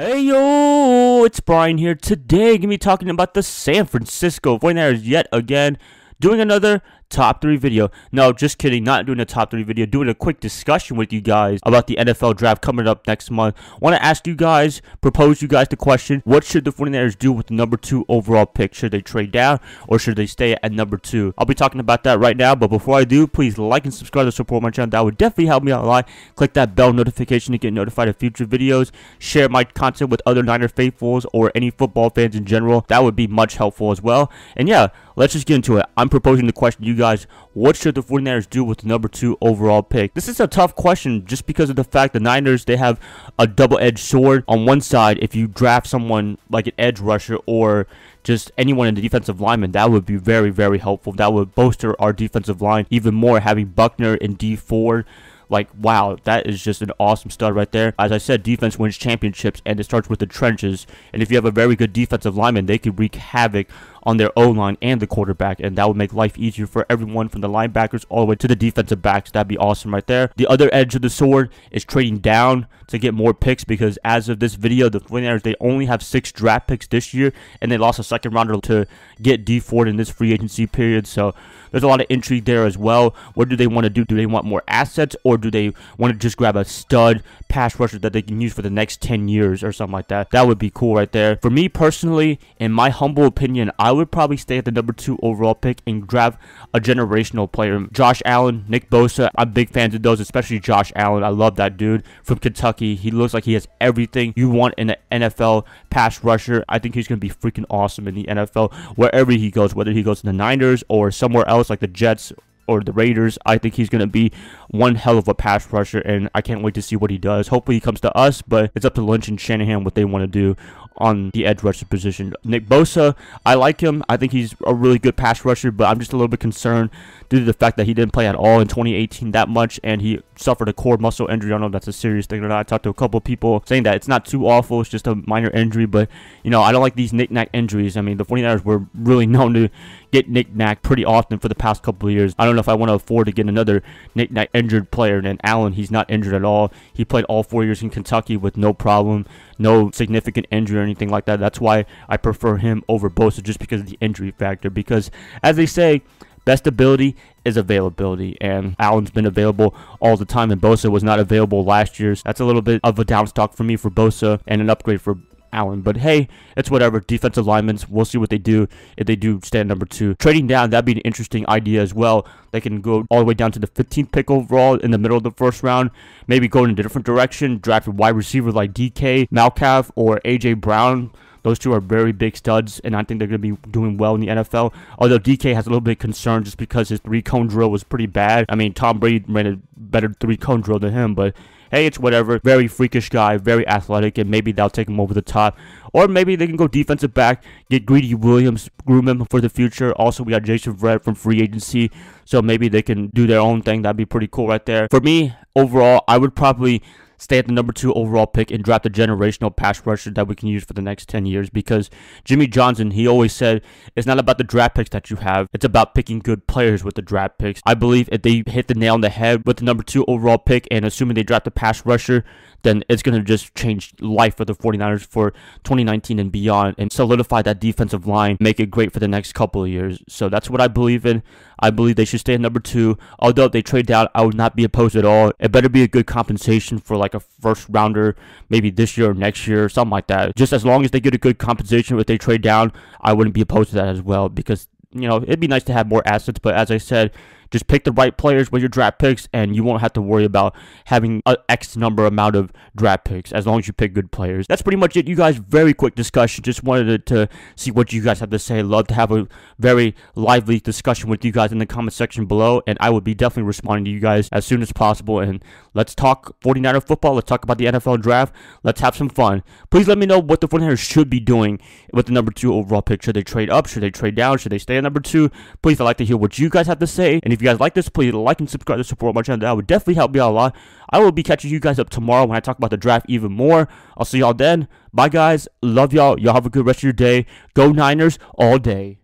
Hey yo, it's Brian here. Today, gonna be talking about the San Francisco 49ers yet again, doing another top 3 video. No, just kidding, not doing a top 3 video, doing a quick discussion with you guys about the NFL draft coming up next month. Want to ask you guys, propose you guys the question, what should the 49ers do with the number 2 overall pick? Should they trade down or should they stay at number 2? I'll be talking about that right now, but before I do, please like and subscribe to support my channel. That would definitely help me out a lot. Click that bell notification to get notified of future videos. Share my content with other Niner faithfuls or any football fans in general. That would be much helpful as well. And yeah, let's just get into it. I'm proposing the question, you guys, what should the 49ers do with the number 2 overall pick? This is a tough question just because of the fact the Niners, they have a double-edged sword. On one side, if you draft someone like an edge rusher or just anyone in the defensive lineman, that would be very, very helpful. That would bolster our defensive line even more, having Buckner and D Ford. Like, wow, that is just an awesome stud right there. As I said, defense wins championships, and it starts with the trenches. And if you have a very good defensive lineman, they could wreak havoc on their O-line and the quarterback, and that would make life easier for everyone from the linebackers all the way to the defensive backs. That'd be awesome right there. The other edge of the sword is trading down to get more picks, because as of this video, the 49ers, they only have 6 draft picks this year, and they lost a second rounder to get D Ford in this free agency period. So there's a lot of intrigue there as well. What do they want to do? Do they want more assets, or do they want to just grab a stud pass rusher that they can use for the next 10 years or something like that? That would be cool right there. For me personally, in my humble opinion, I would probably stay at the number 2 overall pick and grab a generational player. Josh Allen, Nick Bosa, I'm big fans of those, especially Josh Allen. I love that dude from Kentucky. He looks like he has everything you want in an NFL pass rusher. I think he's going to be freaking awesome in the NFL wherever he goes, whether he goes to the Niners or somewhere else like the Jets or the Raiders. I think he's going to be one hell of a pass rusher, and I can't wait to see what he does. Hopefully he comes to us, but it's up to Lynch and Shanahan what they want to do on the edge rusher position. Nick Bosa, I like him. I think he's a really good pass rusher, but I'm just a little bit concerned due to the fact that he didn't play at all in 2018 that much, and he suffered a core muscle injury. I don't know if that's a serious thing or not. I talked to a couple of people saying that it's not too awful, it's just a minor injury, but, you know, I don't like these knick-knack injuries. I mean, the 49ers were really known to get knick-knack pretty often for the past couple of years. I don't know if I want to afford to get another knick-knack injured player. And Allen, he's not injured at all. He played all 4 years in Kentucky with no problem, no significant injury or anything like that. That's why I prefer him over Bosa, just because of the injury factor. Because, as they say, best ability is availability, and Allen's been available all the time, and Bosa was not available last year. So that's a little bit of a downstock for me for Bosa and an upgrade for Allen. But hey, it's whatever. Defensive linemen, we'll see what they do if they do stand number 2. Trading down, that'd be an interesting idea as well. They can go all the way down to the 15th pick overall in the middle of the first round, maybe go in a different direction, draft a wide receiver like DK Metcalf or AJ Brown. Those two are very big studs, and I think they're going to be doing well in the NFL. Although DK has a little bit of concern just because his 3-cone drill was pretty bad. I mean, Tom Brady ran a better 3-cone drill than him, but hey, it's whatever. Very freakish guy, very athletic, and maybe they'll take him over the top. Or maybe they can go defensive back, get Greedy Williams, groom him for the future. Also, we got Jason Verrett from free agency, so maybe they can do their own thing. That'd be pretty cool right there. For me, overall, I would probably stay at the number 2 overall pick and draft a generational pass rusher that we can use for the next 10 years. Because Jimmy Johnson, he always said, it's not about the draft picks that you have. It's about picking good players with the draft picks. I believe if they hit the nail on the head with the number 2 overall pick, and assuming they draft a pass rusher, then it's going to just change life for the 49ers for 2019 and beyond, and solidify that defensive line, make it great for the next couple of years. So that's what I believe in. I believe they should stay at number 2. Although if they trade down, I would not be opposed at all. It better be a good compensation for like a first rounder, maybe this year or next year, something like that. Just as long as they get a good compensation if they trade down, I wouldn't be opposed to that as well, because, you know, it'd be nice to have more assets. But as I said, just pick the right players with your draft picks, and you won't have to worry about having an X number amount of draft picks as long as you pick good players. That's pretty much it, you guys. Very quick discussion. Just wanted to see what you guys have to say. Love to have a very lively discussion with you guys in the comment section below, and I will be definitely responding to you guys as soon as possible. And let's talk 49er football. Let's talk about the NFL draft. Let's have some fun. Please let me know what the 49ers should be doing with the number 2 overall pick. Should they trade up? Should they trade down? Should they stay at number 2? Please, I'd like to hear what you guys have to say. And if you guys like this, please like and subscribe to support my channel. That would definitely help me out a lot. I will be catching you guys up tomorrow when I talk about the draft even more. I'll see y'all then. Bye, guys. Love y'all. Y'all have a good rest of your day. Go Niners all day.